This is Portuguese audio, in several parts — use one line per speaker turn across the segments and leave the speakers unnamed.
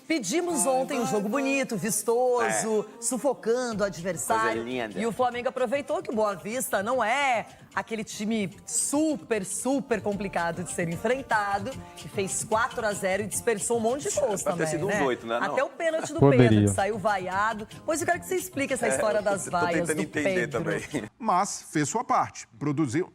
Pedimos ontem um jogo bonito, vistoso, sufocando o adversário.
Coisa linda.
E o Flamengo aproveitou que o Boa Vista não é aquele time super, super complicado de ser enfrentado. E fez 4-0 e dispersou um monte de gols também,
ter sido uns 8, né?
Até o pênalti do
Poderia.
Pedro, que saiu vaiado. Pois eu quero que você explique essa história das vaias do Pedro.
Também.
Mas fez sua parte. Produziu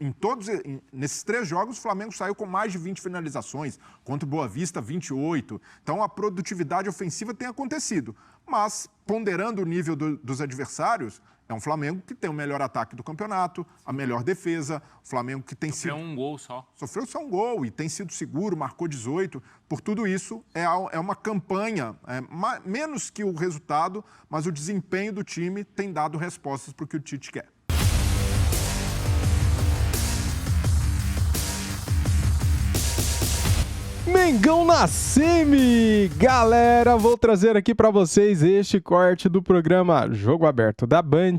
nesses 3 jogos, o Flamengo saiu com mais de 20 finalizações, contra o Boa Vista, 28. Então a produtividade ofensiva tem acontecido. Mas, ponderando o nível dos adversários, é um Flamengo que tem o melhor ataque do campeonato, a melhor defesa, o Flamengo que tem sido...
Sofreu um gol só.
Sofreu só um gol e tem sido seguro, marcou 18. Por tudo isso, é uma campanha, menos que o resultado, mas o desempenho do time tem dado respostas para o que o Tite quer.
Mengão na semi! Galera, vou trazer aqui para vocês este corte do programa Jogo Aberto da Band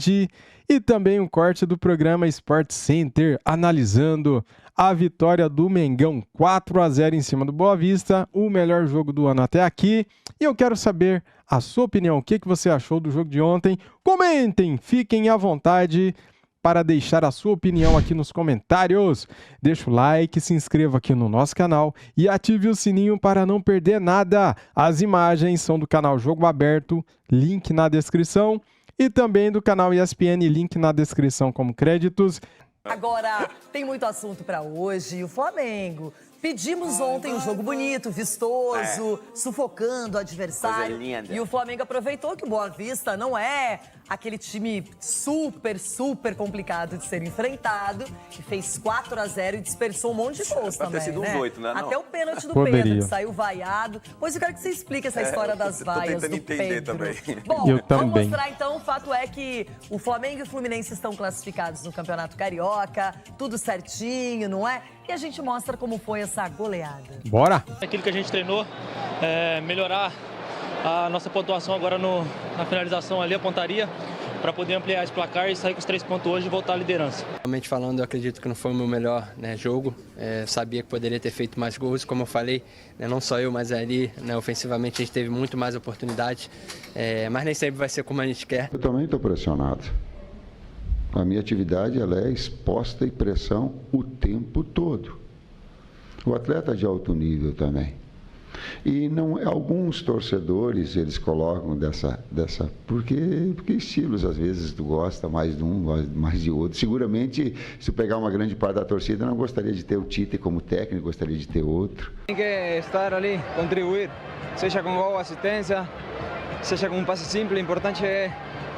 e também um corte do programa Sport Center, analisando a vitória do Mengão 4-0 em cima do Boa Vista, o melhor jogo do ano até aqui. E eu quero saber a sua opinião, o que você achou do jogo de ontem? Comentem, fiquem à vontade para deixar a sua opinião aqui nos comentários. Deixa o like, se inscreva aqui no nosso canal e ative o sininho para não perder nada. As imagens são do canal Jogo Aberto, link na descrição, e também do canal ESPN, link na descrição como créditos.
Agora, tem muito assunto para hoje. O Flamengo. Pedimos ontem um jogo bonito, vistoso, sufocando o adversário.
Coisa linda.
E o Flamengo aproveitou que o Boa Vista não é aquele time super, super complicado de ser enfrentado. E fez 4-0 e dispersou um monte de gols também,
ter sido uns 8, né?
Até o pênalti do
Poderia.
Pedro, que saiu vaiado. Pois eu quero que você explique essa história das vaias do
entender
Pedro.
também.
Bom,
Eu
vamos
também.
mostrar então. O fato é que o Flamengo e o Fluminense estão classificados no Campeonato Carioca. Tudo certinho, não é? E a gente mostra como foi essa goleada.
Bora!
Aquilo que a gente treinou, melhorar a nossa pontuação agora na finalização ali, a pontaria, para poder ampliar esse placar e sair com os 3 pontos hoje e voltar à liderança.
Realmente falando, eu acredito que não foi o meu melhor jogo. Sabia que poderia ter feito mais gols, como eu falei, não só eu, mas ali, ofensivamente a gente teve muito mais oportunidades, mas nem sempre vai ser como a gente quer.
Eu também estou pressionado. A minha atividade ela é exposta e pressão o tempo todo. O atleta é de alto nível também. E alguns torcedores eles colocam dessa porque estilos às vezes tu gosta mais de um, gosta mais de outro. Seguramente, se eu pegar uma grande parte da torcida, não gostaria de ter o Tite como técnico, gostaria de ter outro.
Tem que estar ali, contribuir, seja com gol, assistência, seja com um passe simples. O importante é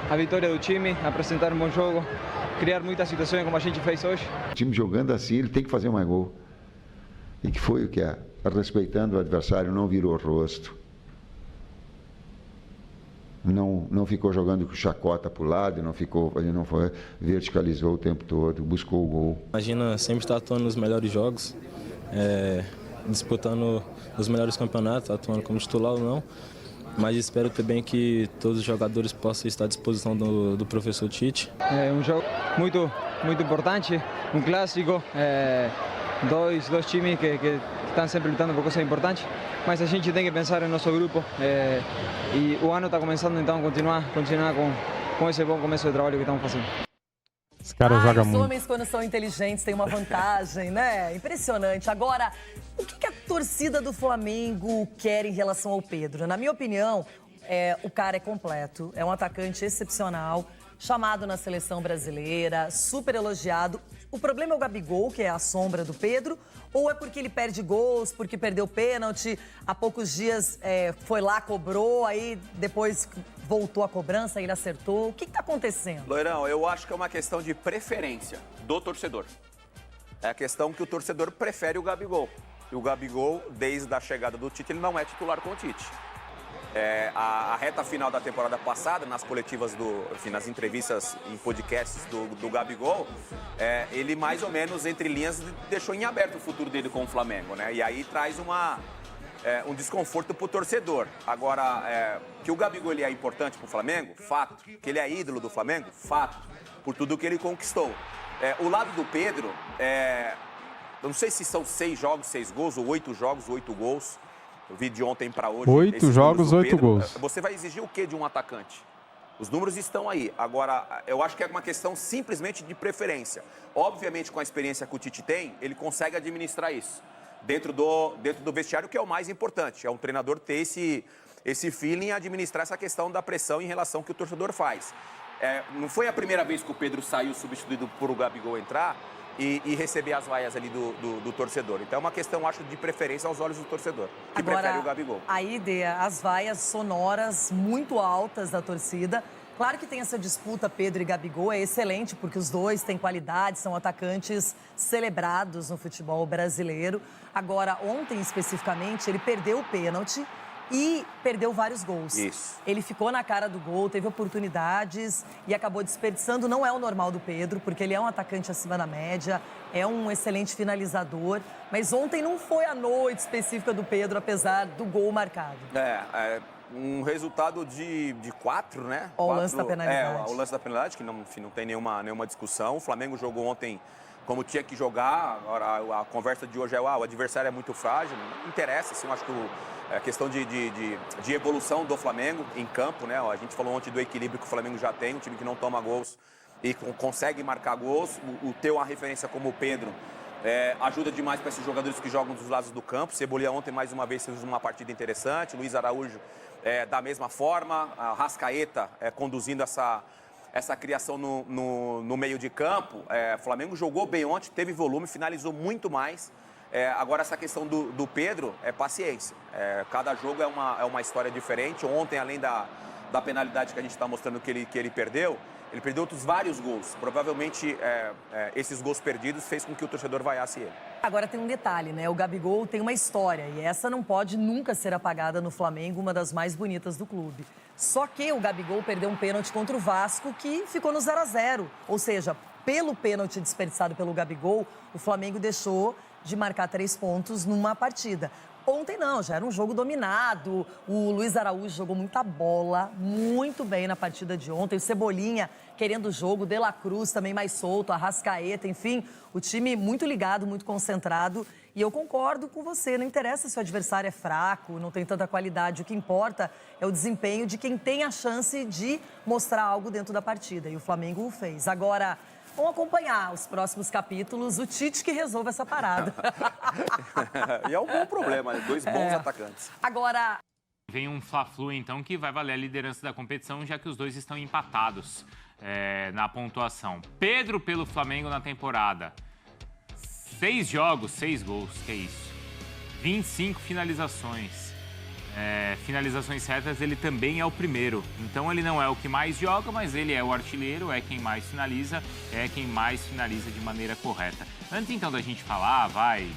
a vitória do time, apresentar um bom jogo, criar muitas situações como a gente fez hoje.
O time jogando assim, ele tem que fazer mais gol. E que foi o que é? Respeitando o adversário, não virou o rosto. Não ficou jogando com chacota para o lado, ele não verticalizou o tempo todo, buscou o gol.
Imagina sempre estar atuando nos melhores jogos, disputando os melhores campeonatos, atuando como titular ou não. Mas espero também que todos os jogadores possam estar à disposição do professor Tite.
É um jogo muito importante, um clássico, dois times que estão sempre lutando por coisas importantes, mas a gente tem que pensar no nosso grupo e o ano está começando, então continuar com esse bom começo de trabalho que estamos fazendo.
Os caras jogam
Os
muito.
homens, quando são inteligentes, têm uma vantagem, né? Impressionante. Agora, o que a torcida do Flamengo quer em relação ao Pedro? Na minha opinião, o cara é completo, é um atacante excepcional, chamado na seleção brasileira, super elogiado. O problema é o Gabigol, que é a sombra do Pedro, ou é porque ele perde gols, porque perdeu pênalti, há poucos dias foi lá, cobrou, aí depois voltou a cobrança, ele acertou. O que está acontecendo?
Loirão, eu acho que é uma questão de preferência do torcedor. É a questão que o torcedor prefere o Gabigol. E o Gabigol, desde a chegada do Tite, ele não é titular com o Tite. A reta final da temporada passada, nas coletivas, nas entrevistas em podcasts do Gabigol, ele mais ou menos, entre linhas, deixou em aberto o futuro dele com o Flamengo, né? E aí traz um desconforto para o torcedor. Agora, que o Gabigol ele é importante para o Flamengo, fato. Que ele é ídolo do Flamengo, fato. Por tudo que ele conquistou. O lado do Pedro, eu não sei se são 6 jogos, 6 gols, ou 8 jogos, 8 gols. Eu vi de ontem para hoje.
8 jogos, 8 gols.
Você vai exigir o quê de um atacante? Os números estão aí. Agora, eu acho que é uma questão simplesmente de preferência. Obviamente, com a experiência que o Tite tem, ele consegue administrar isso. Dentro do vestiário, que é o mais importante. É um treinador ter esse feeling e administrar essa questão da pressão em relação ao que o torcedor faz. Não foi a primeira vez que o Pedro saiu substituído por o Gabigol entrar e receber as vaias ali do torcedor. Então é uma questão, acho, de preferência aos olhos do torcedor, que prefere o Gabigol.
Aí, Dea, as vaias sonoras muito altas da torcida. Claro que tem essa disputa Pedro e Gabigol, é excelente, porque os dois têm qualidade, são atacantes celebrados no futebol brasileiro. Agora, ontem especificamente, ele perdeu o pênalti e perdeu vários gols.
Isso.
Ele ficou na cara do gol, teve oportunidades e acabou desperdiçando. Não é o normal do Pedro, porque ele é um atacante acima da média, é um excelente finalizador. Mas ontem não foi a noite específica do Pedro, apesar do gol marcado.
Um resultado de 4, né?
O lance da penalidade.
O lance da penalidade, que não tem nenhuma discussão. O Flamengo jogou ontem como tinha que jogar. Agora, a conversa de hoje o adversário é muito frágil. Não interessa, assim, eu acho que a questão de evolução do Flamengo em campo, né? A gente falou ontem do equilíbrio que o Flamengo já tem, um time que não toma gols e consegue marcar gols. Ter uma referência como o Pedro ajuda demais para esses jogadores que jogam dos lados do campo. Cebolinha ontem, mais uma vez, fez uma partida interessante. Luiz Araújo, da mesma forma. A Rascaeta conduzindo essa criação no meio de campo. O Flamengo jogou bem ontem, teve volume, finalizou muito mais. Agora, essa questão do Pedro é paciência. Cada jogo é uma história diferente. Ontem, além da penalidade que a gente está mostrando que ele perdeu, ele perdeu outros vários gols. Provavelmente, esses gols perdidos fez com que o torcedor vaiasse ele.
Agora tem um detalhe, né? O Gabigol tem uma história e essa não pode nunca ser apagada no Flamengo, uma das mais bonitas do clube. Só que o Gabigol perdeu um pênalti contra o Vasco que ficou no 0-0. Ou seja, pelo pênalti desperdiçado pelo Gabigol, o Flamengo deixou de marcar 3 pontos numa partida. Ontem não, já era um jogo dominado. O Luiz Araújo jogou muita bola, muito bem na partida de ontem. O Cebolinha querendo o jogo, De La Cruz também mais solto, a Rascaeta, enfim. O time muito ligado, muito concentrado. E eu concordo com você, não interessa se o adversário é fraco, não tem tanta qualidade. O que importa é o desempenho de quem tem a chance de mostrar algo dentro da partida. E o Flamengo o fez. Agora, vamos acompanhar os próximos capítulos, o Tite que resolve essa parada.
E é um bom problema, né? 2 bons atacantes.
Agora...
Vem um Fla-Flu, então, que vai valer a liderança da competição, já que os dois estão empatados na pontuação. Pedro pelo Flamengo na temporada. 6 jogos, 6 gols, que é isso. 25 finalizações. Finalizações certas, ele também é o primeiro. Então ele não é o que mais joga, mas ele é o artilheiro, é quem mais finaliza, é quem mais finaliza de maneira correta. Antes então da gente falar,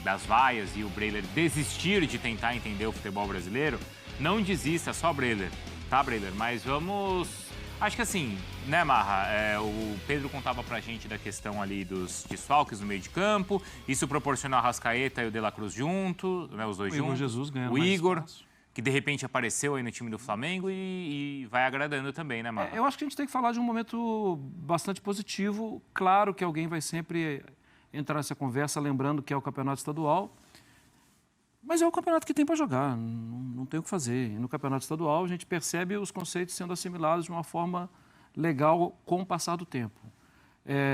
das vaias e o Breiler desistir de tentar entender o futebol brasileiro, não desista, só Breiler, tá, Breiler? Mas vamos... Acho que assim, né, Marra? O Pedro contava pra gente da questão ali dos desfalques no meio de campo, isso proporcionou a Rascaeta e o De La Cruz junto, né, os dois juntos.
O Igor Jesus ganhando
o
mais
Igor,
espaço.
Que de repente apareceu aí no time do Flamengo e vai agradando também, né, Marra?
Eu acho que a gente tem que falar de um momento bastante positivo. Claro que alguém vai sempre entrar nessa conversa lembrando que é o campeonato estadual, mas é o campeonato que tem para jogar, não tem o que fazer. E no campeonato estadual a gente percebe os conceitos sendo assimilados de uma forma legal com o passar do tempo.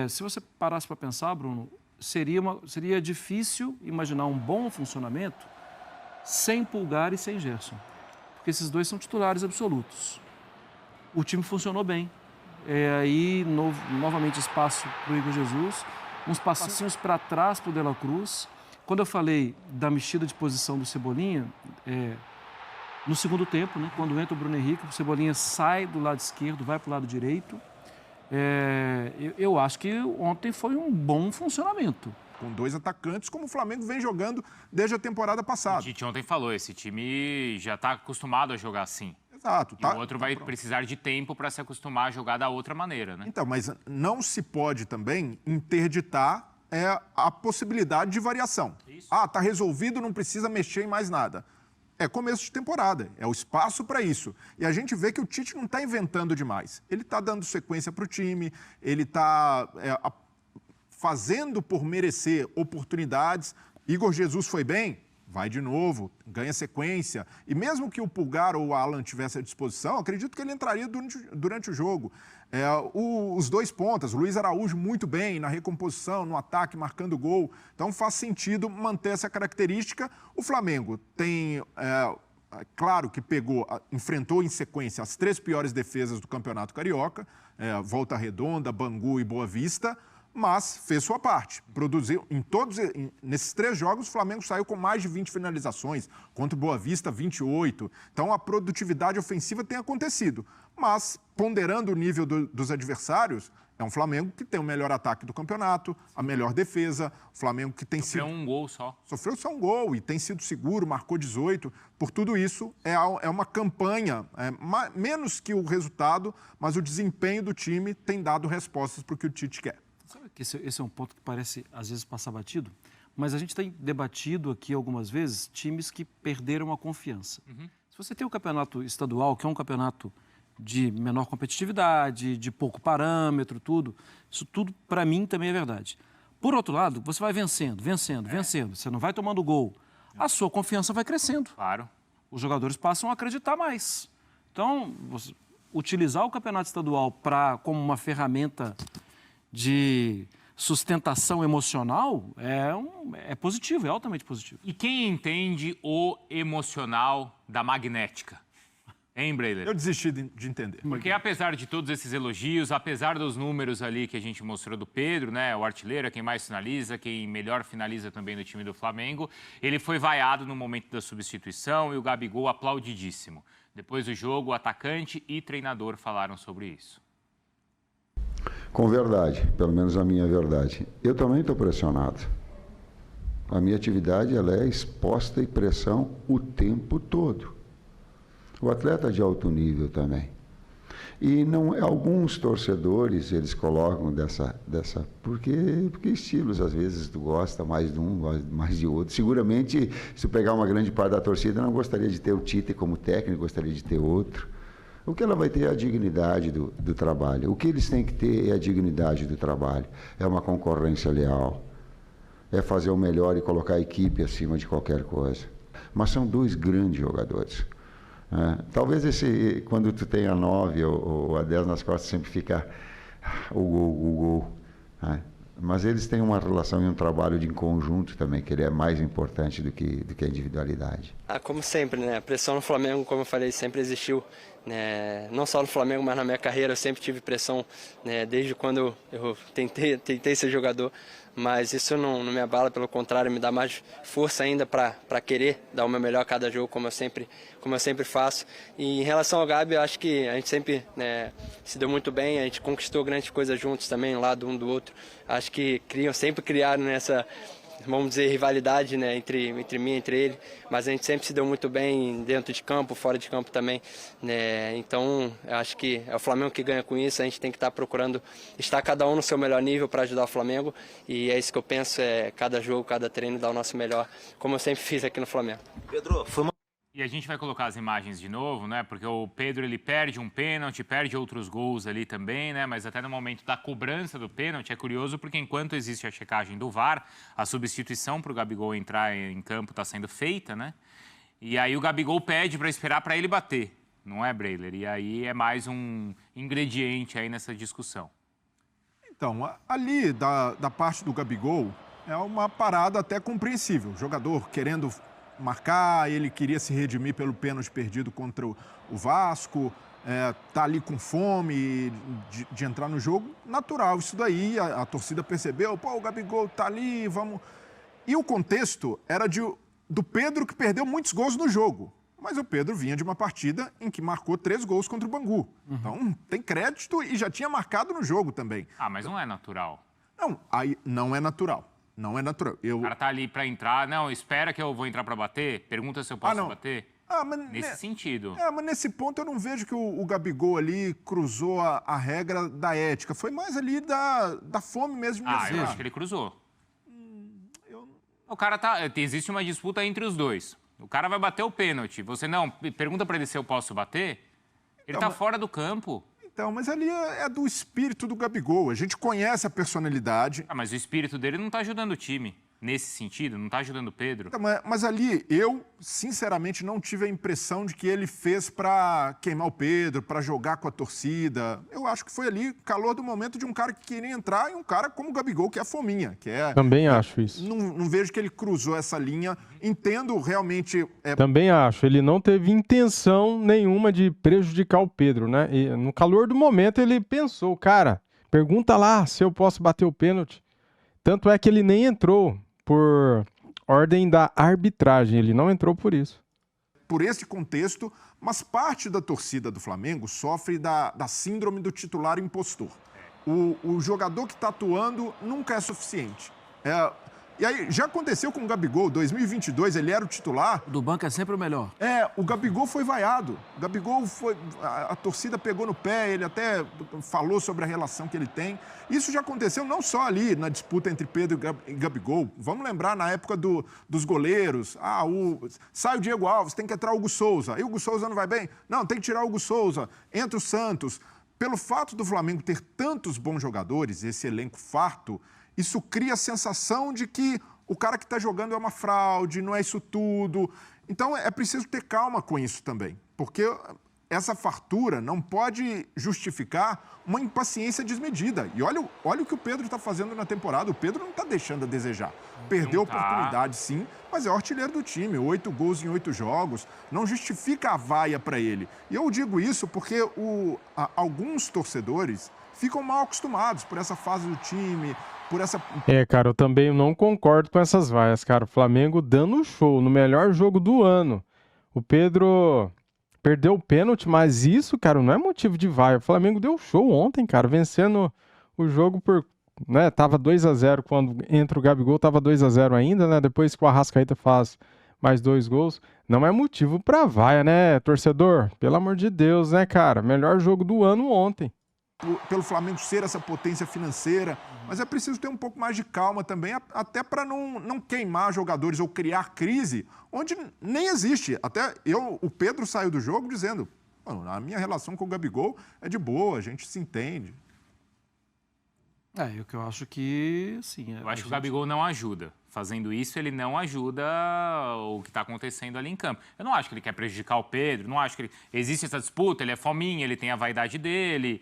Se você parasse para pensar, Bruno, seria difícil imaginar um bom funcionamento sem Pulgar e sem Gerson, porque esses dois são titulares absolutos. O time funcionou bem. Aí, novamente, espaço para o Igor Jesus, uns passinhos para trás para o De La Cruz. Quando eu falei da mexida de posição do Cebolinha, no segundo tempo, né, quando entra o Bruno Henrique, o Cebolinha sai do lado esquerdo, vai para o lado direito. Eu acho que ontem foi um bom funcionamento.
Com 2 atacantes, como o Flamengo vem jogando desde a temporada passada.
O Tite ontem falou, esse time já está acostumado a jogar assim.
Exato.
E o outro vai precisar de tempo para se acostumar a jogar da outra maneira, né?
Então, mas não se pode também interditar a possibilidade de variação. Isso. Tá resolvido, não precisa mexer em mais nada. É começo de temporada, é o espaço para isso. E a gente vê que o Tite não está inventando demais. Ele está dando sequência para o time, ele está fazendo por merecer oportunidades. Igor Jesus foi bem? vai de novo, ganha sequência. E mesmo que o Pulgar ou o Alan tivessem à disposição, acredito que ele entraria durante o jogo. Os dois pontas, o Luiz Araújo muito bem na recomposição, no ataque, marcando gol. Então faz sentido manter essa característica. O Flamengo tem... claro que enfrentou em sequência as 3 piores defesas do Campeonato Carioca, Volta Redonda, Bangu e Boa Vista, mas fez sua parte. Produziu nesses 3 jogos, o Flamengo saiu com mais de 20 finalizações, contra o Boa Vista, 28. Então a produtividade ofensiva tem acontecido. Mas, ponderando o nível dos adversários, é um Flamengo que tem o melhor ataque do campeonato, a melhor defesa, o Flamengo que tem sido...
Sofreu um gol só.
Sofreu só um gol e tem sido seguro, marcou 18. Por tudo isso, é uma campanha, menos que o resultado, mas o desempenho do time tem dado respostas para o que o Tite quer.
Sabe que esse é um ponto que parece, às vezes, passar batido? Mas a gente tem debatido aqui, algumas vezes, times que perderam a confiança. Se você tem o campeonato estadual, que é um campeonato de menor competitividade, de pouco parâmetro, isso tudo, para mim, também é verdade. Por outro lado, você vai vencendo, você não vai tomando gol. A sua confiança vai crescendo.
Claro.
Os jogadores passam a acreditar mais. Então, utilizar o campeonato estadual como uma ferramenta de sustentação emocional é positivo, é altamente positivo.
E quem entende o emocional da magnética? Hein, Breiler?
Eu desisti de entender.
Porque apesar de todos esses elogios, apesar dos números ali que a gente mostrou do Pedro, né, o artilheiro, é quem mais finaliza, quem melhor finaliza também no time do Flamengo, ele foi vaiado no momento da substituição e o Gabigol aplaudidíssimo. Depois do jogo, o atacante e treinador falaram sobre isso.
Com verdade, pelo menos a minha verdade. Eu também estou pressionado. A minha atividade ela é exposta e pressão o tempo todo. O atleta de alto nível também. E alguns torcedores, eles colocam porque estilos, às vezes, tu gosta mais de um, mais de outro. Seguramente, se tu pegar uma grande parte da torcida, não gostaria de ter o Tite como técnico, gostaria de ter outro. O que ela vai ter é a dignidade do trabalho. O que eles têm que ter é a dignidade do trabalho. É uma concorrência leal. É fazer o melhor e colocar a equipe acima de qualquer coisa. Mas são 2 grandes jogadores. Talvez quando tu tem a 9 ou a 10 nas costas, sempre fica o gol. Mas eles têm uma relação e um trabalho em conjunto também, que ele é mais importante do que a individualidade.
Como sempre, né? A pressão no Flamengo, como eu falei, sempre existiu. Né? Não só no Flamengo, mas na minha carreira eu sempre tive pressão, né? Desde quando eu tentei ser jogador. Mas isso não me abala, pelo contrário, me dá mais força ainda para querer dar o meu melhor a cada jogo, como eu sempre faço. E em relação ao Gabi, eu acho que a gente sempre, né, se deu muito bem, a gente conquistou grandes coisas juntos também, um lado um do outro. Acho que sempre criaram nessa, vamos dizer, rivalidade, né, entre mim e entre ele, mas a gente sempre se deu muito bem dentro de campo, fora de campo também, né? Então, eu acho que é o Flamengo que ganha com isso, a gente tem que estar procurando estar cada um no seu melhor nível para ajudar o Flamengo, e é isso que eu penso, cada jogo, cada treino dar o nosso melhor, como eu sempre fiz aqui no Flamengo.
Pedro, E a gente vai colocar as imagens de novo, né? Porque o Pedro, ele perde um pênalti, perde outros gols ali também, né? Mas até no momento da cobrança do pênalti é curioso porque enquanto existe a checagem do VAR, a substituição para o Gabigol entrar em campo está sendo feita, né? E aí o Gabigol pede para esperar para ele bater, não é, Breiler? E aí é mais um ingrediente aí nessa discussão.
Então, ali da parte do Gabigol, é uma parada até compreensível. O jogador querendo marcar, ele queria se redimir pelo pênalti perdido contra o Vasco, tá ali com fome de entrar no jogo, natural. Isso daí, a torcida percebeu, o Gabigol tá ali, vamos... E o contexto era do Pedro, que perdeu muitos gols no jogo. Mas o Pedro vinha de uma partida em que marcou 3 gols contra o Bangu. Então, tem crédito e já tinha marcado no jogo também.
Ah, mas não é natural.
Não, aí não é natural. Não é natural.
O cara tá ali para entrar, não, espera que eu vou entrar para bater, pergunta se eu posso bater.
Mas
nesse sentido.
Mas nesse ponto eu não vejo que o Gabigol ali cruzou a regra da ética. Foi mais ali da fome mesmo.
Eu acho que ele cruzou. O cara existe uma disputa entre os dois. O cara vai bater o pênalti. Você não, pergunta para ele se eu posso bater. Ele tá fora do campo.
Então, mas ali é do espírito do Gabigol. A gente conhece a personalidade.
Mas o espírito dele não tá ajudando o time. nesse sentido? Não tá ajudando o Pedro?
Mas ali, eu, sinceramente, não tive a impressão de que ele fez para queimar o Pedro, para jogar com a torcida. Eu acho que foi ali calor do momento de um cara que queria entrar e um cara como o Gabigol, que é fominha.
Também acho isso.
Não vejo que ele cruzou essa linha. Entendo realmente...
Também acho. Ele não teve intenção nenhuma de prejudicar o Pedro, né? E no calor do momento, ele pensou, cara, pergunta lá se eu posso bater o pênalti. Tanto é que ele nem entrou por ordem da arbitragem, ele não entrou por isso.
Por esse contexto, mas parte da torcida do Flamengo sofre da síndrome do titular impostor. O jogador que está atuando nunca é suficiente. E aí, já aconteceu com o Gabigol, 2022, ele era o titular.
O do banco é sempre o melhor.
O Gabigol foi vaiado. O Gabigol foi... A torcida pegou no pé, ele até falou sobre a relação que ele tem. Isso já aconteceu não só ali na disputa entre Pedro e Gabigol. Vamos lembrar na época dos goleiros. Sai o Diego Alves, tem que entrar o Hugo Souza. E o Hugo Souza não vai bem? Não, tem que tirar o Hugo Souza. Entra o Santos. Pelo fato do Flamengo ter tantos bons jogadores, esse elenco farto, isso cria a sensação de que o cara que está jogando é uma fraude, não é isso tudo. Então, é preciso ter calma com isso também, porque essa fartura não pode justificar uma impaciência desmedida. E olha o que o Pedro está fazendo na temporada. O Pedro não está deixando a desejar. Perdeu a oportunidade, sim, mas é o artilheiro do time. 8 gols em 8 jogos. Não justifica a vaia para ele. E eu digo isso porque alguns torcedores ficam mal acostumados por essa fase do time, por essa...
Cara, eu também não concordo com essas vaias, cara. O Flamengo dando show no melhor jogo do ano. O Pedro perdeu o pênalti, mas isso, cara, não é motivo de vaia. O Flamengo deu show ontem, cara, vencendo o jogo por... né, tava 2-0 quando entra o Gabigol, tava 2-0 ainda, né? Depois que o Arrascaeta faz mais 2 gols. Não é motivo pra vaia, né, torcedor? Pelo amor de Deus, né, cara? Melhor jogo do ano ontem.
Pelo Flamengo ser essa potência financeira, mas é preciso ter um pouco mais de calma também, até para não queimar jogadores ou criar crise onde nem existe. Até o Pedro saiu do jogo dizendo, a minha relação com o Gabigol é de boa, a gente se entende.
O que eu acho que, sim...
Eu acho que o Gabigol não ajuda. Fazendo isso, ele não ajuda o que está acontecendo ali em campo. Eu não acho que ele quer prejudicar o Pedro, não acho que existe essa disputa, ele é fominha, ele tem a vaidade dele...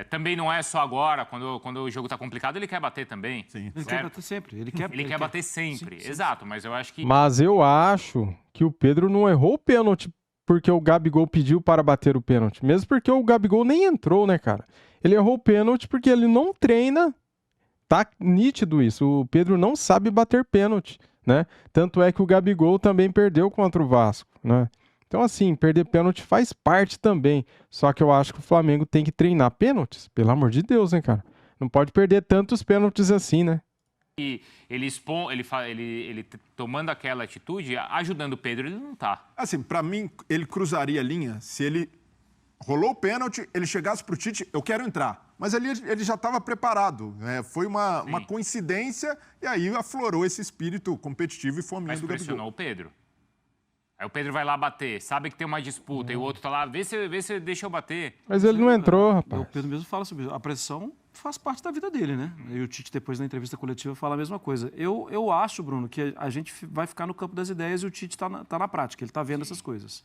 também não é só agora, quando o jogo está complicado, ele quer bater também.
Sim. Ele quer bater sempre. Ele quer
bater sempre, sim. Exato, mas eu acho que...
Mas eu acho que o Pedro não errou o pênalti porque o Gabigol pediu para bater o pênalti. Mesmo porque o Gabigol nem entrou, né, cara? Ele errou o pênalti porque ele não treina. Tá nítido isso. O Pedro não sabe bater pênalti, né? Tanto é que o Gabigol também perdeu contra o Vasco, né? Então, assim, perder pênalti faz parte também. Só que eu acho que o Flamengo tem que treinar pênaltis. Pelo amor de Deus, hein, cara? Não pode perder tantos pênaltis assim, né?
E ele tomando aquela atitude, ajudando o Pedro, ele não tá.
Assim, pra mim, ele cruzaria a linha se ele rolou o pênalti, ele chegasse pro Tite, eu quero entrar. Mas ali ele já estava preparado. Foi uma coincidência e aí aflorou esse espírito competitivo e fominha do Gabigol.
Mas pressionou o Pedro. Aí o Pedro vai lá bater, sabe que tem uma disputa, e o outro tá lá, vê se deixa eu bater.
Mas ele não entrou, rapaz.
O Pedro mesmo fala sobre isso. A pressão faz parte da vida dele, né? E o Tite, depois na entrevista coletiva, fala a mesma coisa. Eu acho, Bruno, que a gente vai ficar no campo das ideias e o Tite tá na prática, ele tá vendo essas coisas.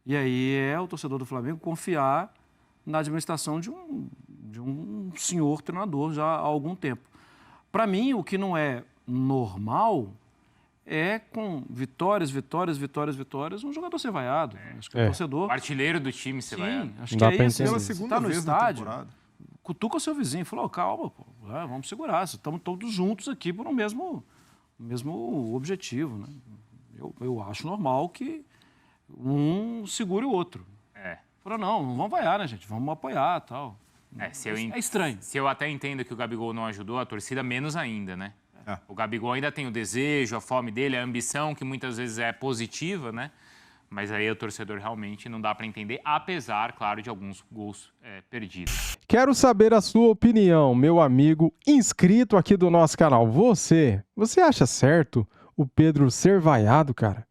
E aí o torcedor do Flamengo confiar na administração de um senhor treinador já há algum tempo. Para mim, o que não é normal... com vitórias, um jogador ser vaiado. Acho que o torcedor...
O artilheiro do time ser vaiado.
Acho que é isso. Pela segunda vez no estádio, cutuca o seu vizinho e fala, calma, pô, vamos segurar, estamos todos juntos aqui por um mesmo objetivo. Né? Eu acho normal que um segure o outro. Fala, não vamos vaiar, né, gente? Vamos apoiar e tal. É estranho.
Se eu até entendo que o Gabigol não ajudou, a torcida menos ainda, né? O Gabigol ainda tem o desejo, a fome dele, a ambição, que muitas vezes é positiva, né? Mas aí o torcedor realmente não dá para entender, apesar, claro, de alguns gols perdidos.
Quero saber a sua opinião, meu amigo inscrito aqui do nosso canal. Você acha certo o Pedro ser vaiado, cara?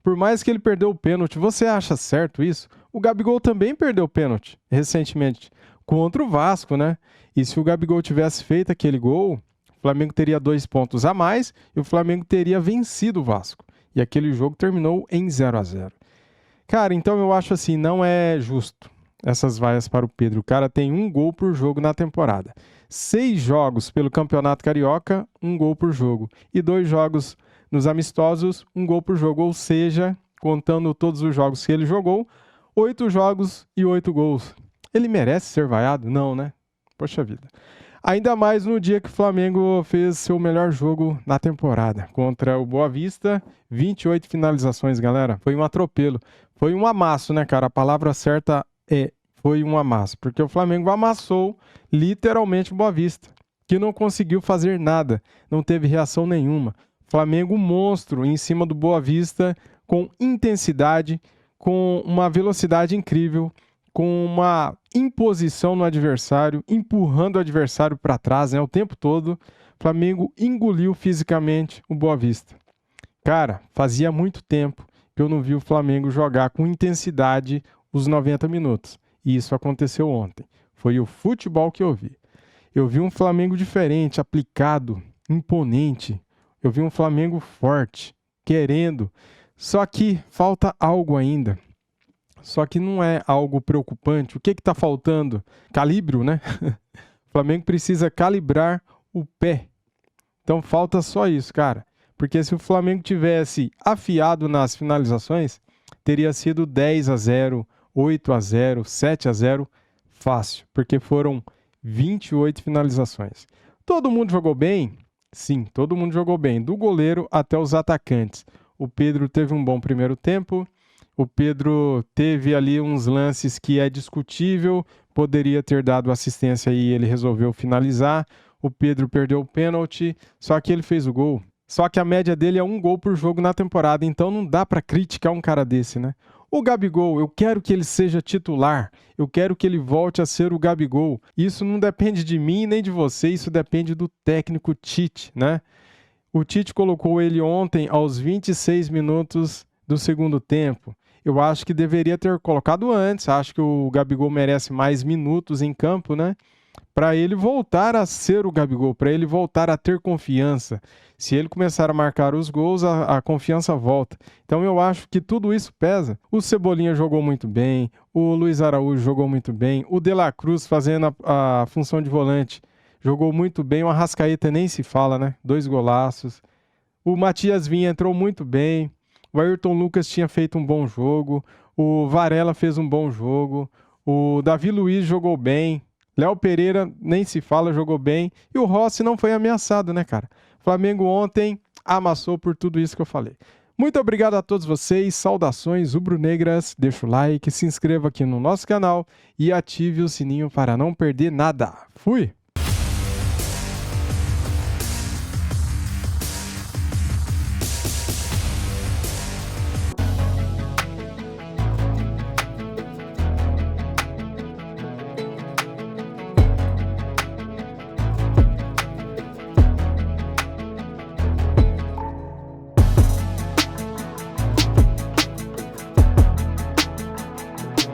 Por mais que ele perdeu o pênalti, você acha certo isso? O Gabigol também perdeu o pênalti recentemente contra o Vasco, né? E se o Gabigol tivesse feito aquele gol... O Flamengo teria 2 pontos a mais e o Flamengo teria vencido o Vasco. E aquele jogo terminou em 0-0. Cara, então eu acho assim, não é justo essas vaias para o Pedro. O cara tem 1 gol por jogo na temporada. 6 jogos pelo Campeonato Carioca, 1 gol por jogo. E 2 jogos nos amistosos, 1 gol por jogo. Ou seja, contando todos os jogos que ele jogou, 8 jogos e 8 gols. Ele merece ser vaiado? Não, né? Poxa vida. Ainda mais no dia que o Flamengo fez seu melhor jogo na temporada. Contra o Boa Vista, 28 finalizações, galera. Foi um atropelo. Foi um amasso, né, cara? A palavra certa foi um amasso. Porque o Flamengo amassou literalmente o Boa Vista, que não conseguiu fazer nada. Não teve reação nenhuma. Flamengo monstro em cima do Boa Vista, com intensidade, com uma velocidade incrível, com uma imposição no adversário, empurrando o adversário para trás, né, o tempo todo. O Flamengo engoliu fisicamente o Boa Vista. Cara, fazia muito tempo que eu não vi o Flamengo jogar com intensidade os 90 minutos. E isso aconteceu ontem. Foi o futebol que eu vi. Eu vi um Flamengo diferente, aplicado, imponente. Eu vi um Flamengo forte, querendo. Só que falta algo ainda. Só que não é algo preocupante. O que está faltando? Calibro, né? O Flamengo precisa calibrar o pé. Então falta só isso, cara. Porque se o Flamengo tivesse afiado nas finalizações, teria sido 10-0, 8-0, 7-0, fácil. Porque foram 28 finalizações. Todo mundo jogou bem? Sim, todo mundo jogou bem. Do goleiro até os atacantes. O Pedro teve um bom primeiro tempo. O Pedro teve ali uns lances que é discutível, poderia ter dado assistência e ele resolveu finalizar. O Pedro perdeu o pênalti, só que ele fez o gol. Só que a média dele é 1 gol por jogo na temporada, então não dá para criticar um cara desse, né? O Gabigol, eu quero que ele seja titular, eu quero que ele volte a ser o Gabigol. Isso não depende de mim nem de você, isso depende do técnico Tite, né? O Tite colocou ele ontem aos 26 minutos do segundo tempo. Eu acho que deveria ter colocado antes. Acho que o Gabigol merece mais minutos em campo, né? Para ele voltar a ser o Gabigol, para ele voltar a ter confiança. Se ele começar a marcar os gols, a confiança volta. Então eu acho que tudo isso pesa. O Cebolinha jogou muito bem, o Luiz Araújo jogou muito bem, o De La Cruz fazendo a função de volante jogou muito bem, o Arrascaeta nem se fala, né? 2 golaços. O Matias Vinha entrou muito bem. O Ayrton Lucas tinha feito um bom jogo, o Varela fez um bom jogo, o Davi Luiz jogou bem, Léo Pereira nem se fala, jogou bem, e o Rossi não foi ameaçado, né, cara? O Flamengo ontem amassou por tudo isso que eu falei. Muito obrigado a todos vocês, saudações rubro-negras, deixa o like, se inscreva aqui no nosso canal e ative o sininho para não perder nada. Fui!